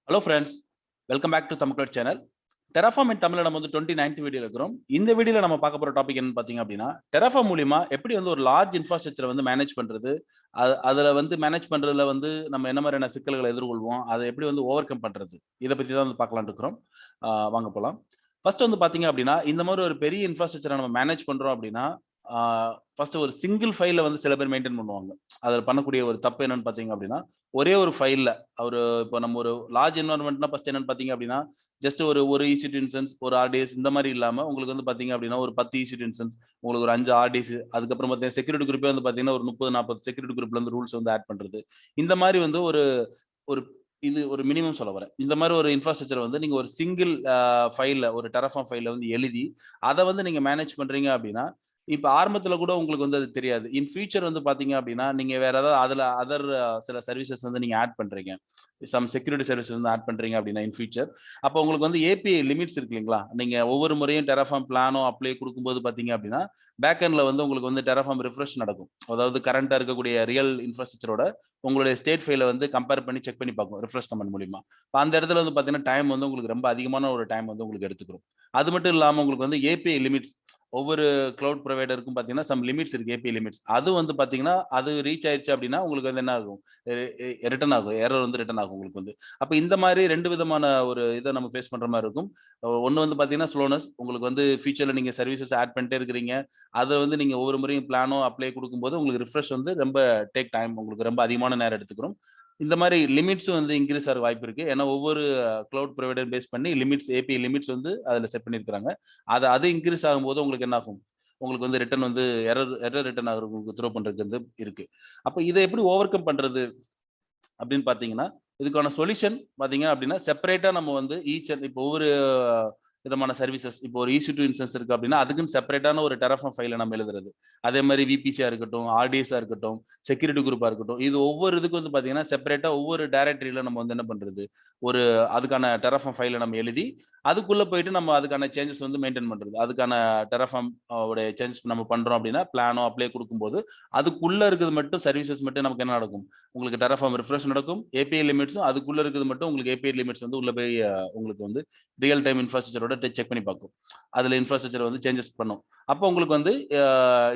Hello friends, welcome back to Tamil channel. Terraform in தமிழ்ல நம்ம வந்து 2019 வீடியோல இருக்கிறோம். இந்த வீடியோல நம்ம பார்க்க போற டாபிக் என்னன்னு பார்த்தீங்க அப்படின்னா, டெராஃபார்ம் மூலியமா எப்படி வந்து ஒரு லார்ஜ் இன்ஃப்ராஸ்ட்ரக்சரை வந்து மேனேஜ் பண்றது? அதுல வந்து மேனேஜ் பண்றதுல வந்து நம்ம என்ன மாதிரியான சிக்கல்களை எதிர்கொள்வோம்? அதை எப்படி வந்து ஓவர் கம் பண்றது? இத பத்தி தான் வந்து பார்க்கலாம்னு இருக்கிறோம். வாங்க போலாம். ஃபர்ஸ்ட் வந்து பார்த்தீங்க அப்படின்னா, இந்த மாதிரி ஒரு பெரிய இன்ஃப்ராஸ்ட்ரக்சரை நம்ம மேனேஜ் பண்றோம் அப்படின்னா, ஆ ஃபர்ஸ்ட் ஒரு சிங்கிள் ஃபைல வந்து சில பேர் மெயின்டெயின் பண்ணுவாங்க. அதுல பண்ணக்கூடிய ஒரு தப்பு என்னன்னு பார்த்தீங்க அப்படின்னா, ஒரே ஒரு ஃபைல்ல ஒரு இப்போ நம்ம ஒரு லார்ஜ் என்வைரன்மென்ட்னா ஃபர்ஸ்ட் என்னன்னு பார்த்தீங்க அப்படின்னா, ஜஸ்ட் ஒரு EC2 இன்ஸ்டன்ஸ், ஒரு ஆர்டிஎஸ் இந்த மாரி இல்லாம, உங்களுக்கு வந்து பார்த்தீங்க அப்படின்னா, ஒரு 10 EC2 இன்ஸ்டன்ஸ், உங்களுக்கு ஒரு 5 ஆர்டிஎஸ், அதுக்கப்புறம் பார்த்தீங்கன்னா, செக்யூரிட்டி குரூப்பே வந்து பார்த்தீங்கன்னா, ஒரு 30, 40 செக்யூரிட்டி குரூப்ல இருந்து ரூல்ஸ் வந்து ஆட் பண்றது. இந்த மாரி வந்து ஒரு ஒரு இது ஒரு மினிமம் சொல்ல வரேன். இந்த மாரி ஒரு இன்ஃப்ராஸ்ட்ரக்சர் வந்து நீங்க ஒரு சிங்கிள் ஃபைல்ல ஒரு Terraform ஃபைல்ல வந்து எழுதி, அத வந்து நீங்க மேனேஜ் பண்றீங்க அப்படின்னா, இப்ப ஆரம்பத்துல கூட உங்களுக்கு வந்து அது தெரியாது. இன் ஃபியூச்சர் வந்து பார்த்தீங்க அப்படின்னா, நீங்க வேற ஏதாவது அதுல அதர் சில சர்வீசஸ் வந்து நீங்க ஆட் பண்றீங்க. சம் செக்யூரிட்டி சர்வீஸ் வந்து ஆட் பண்றீங்க அப்படின்னா இன் ஃபியூச்சர். அப்போ உங்களுக்கு வந்து API லிமிட்ஸ் இருக்கு இல்லைங்களா? நீங்க ஒவ்வொரு முறையும் Terraform பிளானோ அப்ளை குடுக்கும்போது பார்த்தீங்க அப்படின்னா, பேக் எண்ட்ல வந்து உங்களுக்கு வந்து Terraform ரிஃப்ரெஷ் நடக்கும். அதாவது கரண்ட்டா இருக்கக்கூடிய ரியல் இன்ஃப்ராஸ்ட்ரக்சரோட உங்களுடைய ஸ்டேட் ஃபைல வந்து கம்பேர் பண்ணி செக் பண்ணி பார்க்கும். ரிஃப்ரெஷ் கமாண்ட் மூலியமா. இப்ப அந்த இடத்துல வந்து பார்த்தீங்கன்னா, டைம் வந்து உங்களுக்கு ரொம்ப அதிகமான ஒரு டைம் வந்து உங்களுக்கு எடுத்துக்கும். அது மட்டும் இல்லாம உங்களுக்கு வந்து API லிமிட்ஸ் ஒவ்வொரு கிளவுட் புரொவைடருக்கும் பார்த்தீங்கன்னா, சம் லிமிட்ஸ் இருக்கு. API limits. அது வந்து பார்த்தீங்கன்னா, அது ரீச் ஆயிருச்சு அப்படின்னா, உங்களுக்கு வந்து என்ன ஆகும்? ரிட்டர்ன் ஆகும். எரர் வந்து ரிட்டர்ன் ஆகும் உங்களுக்கு வந்து. அப்ப இந்த மாரி 2 விதமான ஒரு இத நம்ம ஃபேஸ் பண்ற மாரி இருக்கும். ஒண்ணு வந்து பார்த்தீங்கன்னா, ஸ்லோனஸ். உங்களுக்கு வந்து ஃபியூச்சர்ல நீங்க சர்வீசஸ் ஆட் பண்ணிட்டே இருக்கிறீங்க. அத வந்து நீங்க ஒவ்வொரு முறையும் பிளானோ அப்ளை குடுக்கும்போது, உங்களுக்கு ரிஃப்ரெஷ் வந்து ரொம்ப டேக் டைம். உங்களுக்கு ரொம்ப அதிகமான நேரம் எடுத்துக்கும். இந்த மாரி லிமிட்ஸும் வந்து இன்கிரீஸ் ஆக வாய்ப்பு இருக்கு. ஏன்னா, ஒவ்வொரு கிளவுட் புரொவைடர் பேஸ் பண்ணி லிமிட்ஸ் API லிமிட்ஸ் வந்து அதுல செட் பண்ணியிருக்கிறாங்க. அது இன்கிரீஸ் ஆகும்போது உங்களுக்கு என்ன ஆகும்? உங்களுக்கு வந்து ரிட்டர்ன் வந்து எரர் ரிட்டர்ன் ஆகுறதுக்கு த்ரோ பண்றதுக்கு வந்து இருக்கு. அப்ப இத எப்படி ஓவர் கம் பண்றது அப்படின்னு பார்த்தீங்கன்னா, இதுக்கான சொல்யூஷன் பார்த்தீங்க அப்படின்னா, செப்பரேட்டா நம்ம வந்து ஈச் அண்ட் இப்போ ஒவ்வொரு விதமான சர்வீசஸ் இப்போ ஒரு EC2 இன்ஸ்டன்ஸ் இருக்கு அப்படின்னா, அதுக்குன்னு செப்பரேட்டான ஒரு Terraform ஃபைல நம்ம எழுதுறது. அதே மாரி VPC-ஆ இருக்கட்டும், RDS-ஆ இருக்கட்டும், செக்யூரிட்டி குரூப்பா இருக்கட்டும், இது ஒவ்வொரு இதுக்கும் வந்து பார்த்தீங்கன்னா, செப்பரேட்டா ஒவ்வொரு டைரக்டரியில நம்ம வந்து என்ன பண்றது, ஒரு அதுக்கான Terraform ஃபைல நம்ம எழுதி, அதுக்குள்ள போயிட்டு நம்ம அதுக்கான சேஞ்சஸ் வந்து மெயின்டெயின் பண்றது. அதுக்கான Terraform உடைய சேஞ்சஸ் நம்ம பண்றோம் அப்படின்னா, பிளானோ அப்ளை குடுக்கும்போது, அதுக்குள்ள இருக்கிறது மட்டும் சர்வீசஸ் மட்டும் நமக்கு என்ன நடக்கும்? உங்களுக்கு Terraform ரிஃப்ரெஷ் நடக்கும். API லிமிட்ஸும் அதுக்குள்ள இருக்கிறது மட்டும் உங்களுக்கு API லிமிட்ஸ் வந்து உள்ள போய் உங்களுக்கு வந்து ரியல் டைம் இன்ஃப்ராஸ்ட்ரக்சரோட செக் பண்ணி பார்க்கும். அதுல இன்ஃப்ராஸ்ட்ரக்சர் வந்து சேஞ்சஸ் பண்ணும். அப்போ உங்களுக்கு வந்து அ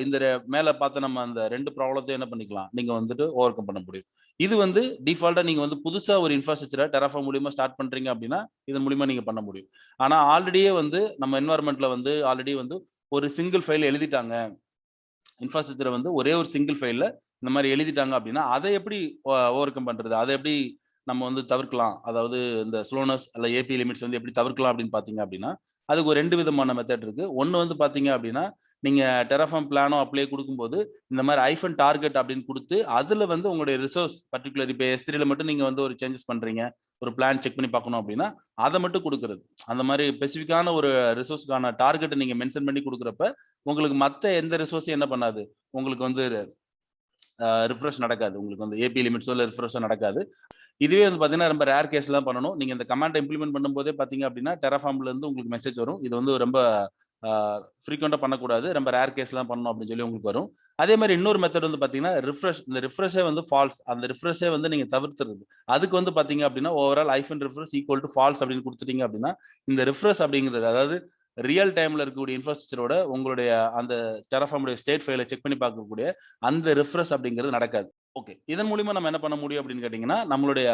இந்த மேல பார்த்த நம்ம அந்த 2 ப்ராப்ளத்தையும் என்ன பண்ணிக்கலாம்? நீங்க வந்துட்டு ஓவர் கம் பண்ண முடியும். இது வந்து டிஃபால்ட்டா நீங்க வந்து புதுசா ஒரு இன்ஃப்ராஸ்ட்ரக்சர Terraform மூலியமா ஸ்டார்ட் பண்றீங்க அப்படின்னா, இதன் மூலியமா நீங்க பண்ண முடியும். ஆனா ஆல்ரெடியே வந்து நம்ம என்வைரன்மென்ட்ல வந்து ஆல்ரெடி வந்து ஒரு சிங்கிள் ஃபைல் எழுதிட்டாங்க. இன்ஃப்ராஸ்ட்ரக்சர வந்து ஒரே ஒரு சிங்கிள் ஃபைல்ல இந்த மாரி எழுதிட்டாங்க அப்படின்னா, அத எப்படி ஓவர் கம் பண்றது? அத எப்படி நம்ம வந்து தவிர்க்கலாம்? அதாவது இந்த ஸ்லோனஸ் அல்ல API லிமிட்ஸ் வந்து எப்படி தவிர்க்கலாம் அப்படின்னு பார்த்தீங்க அப்படின்னா, அதுக்கு ஒரு 2 விதமான மெத்தட் இருக்கு. ஒண்ணு வந்து பார்த்தீங்க அப்படின்னா, நீங்க Terraform பிளானோ அப்ளை குடுக்கும்போது, இந்த மாரி ஹைஃபன் டார்கெட் அப்படின்னு குடுத்து, அதுல வந்து உங்களுடைய ரிசோர்ஸ் பர்ட்டிகுலர் இப்ப S3ல மட்டும் நீங்க வந்து ஒரு சேஞ்சஸ் பண்றீங்க. ஒரு பிளான் செக் பண்ணி பார்க்கணும் அப்படின்னா, அத மட்டும் குடுக்குறது. அந்த மாரி ஸ்பெசிஃபிக்கான ஒரு ரிசோர்ஸ்க்கான டார்கெட்ட நீங்க மென்ஷன் பண்ணி குடுக்குறப்ப, உங்களுக்கு மத்த எந்த ரிசோர்ஸும் என்ன பண்ணாது? உங்களுக்கு வந்து ரிஃப்ரெஷ் நடக்காது. உங்களுக்கு வந்து API லிமிட்ஸோ இல்ல ரிஃப்ரெஷோ நடக்காது. இதுவே வந்து பார்த்தீங்கன்னா, ரொம்ப ரேர் கேஸ்ல தான் பண்ணணும். நீங்க இந்த கமாண்ட இம்ப்ளிமெண்ட் பண்ணும்போதே பார்த்தீங்க அப்டின்னா, Terraformல இருந்து உங்களுக்கு மெசேஜ் வரும். இது வந்து ரொம்ப ஆ ஃப்ரீக்வென்ட்டா பண்ணக்கூடாது. ரொம்ப ரேர் கேஸ்ல தான் பண்ணணும் அப்டின்னு சொல்லி உங்களுக்கு வரும். அதே மாரி இன்னொரு மெத்தட் வந்து பார்த்தீங்கன்னா, இந்த ரிஃப்ரெஷே வந்து ஃபால்ஸ். அந்த ரிஃப்ரெஷே வந்து நீங்க தவிர்த்துறது. அதுக்கு வந்து பார்த்தீங்க அப்டின்னா, overall hyphen refresh equal to false அப்டின்னு குடுத்துட்டீங்க அப்டின்னா, இந்த ரிஃப்ரெஷ் அப்டிங்கிறது அதாவது ரியல் டைம்ல இருக்கக்கூடிய இன்ஃப்ராஸ்ட்ரக்சரோட உங்களுடைய அந்த Terraform உடைய ஸ்டேட் ஃபைல செக் பண்ணி பார்க்கக்கூடிய அந்த ரிஃப்ரெஷ் அப்டிங்கிறது நடக்காது. ஓகே. இதன் மூலியமா நம்ம என்ன பண்ண முடியும் அப்படின்னு கேட்டீங்கன்னா, நம்மளுடைய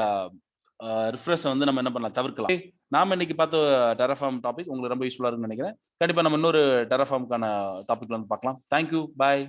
ரிஃப்ரெஷ வந்து நம்ம என்ன பண்ணலாம்? தவிர்க்கலாம். நாம இன்னைக்கு பார்த்த Terraform டாபிக் உங்களுக்கு ரொம்ப யூஸ்ஃபுல்லா இருக்கும்னு நெனைக்கிறேன். கண்டிப்பா நம்ம இன்னொரு Terraformக்கான டாபிக்ல வந்து பார்க்கலாம். Thank you. பாய்.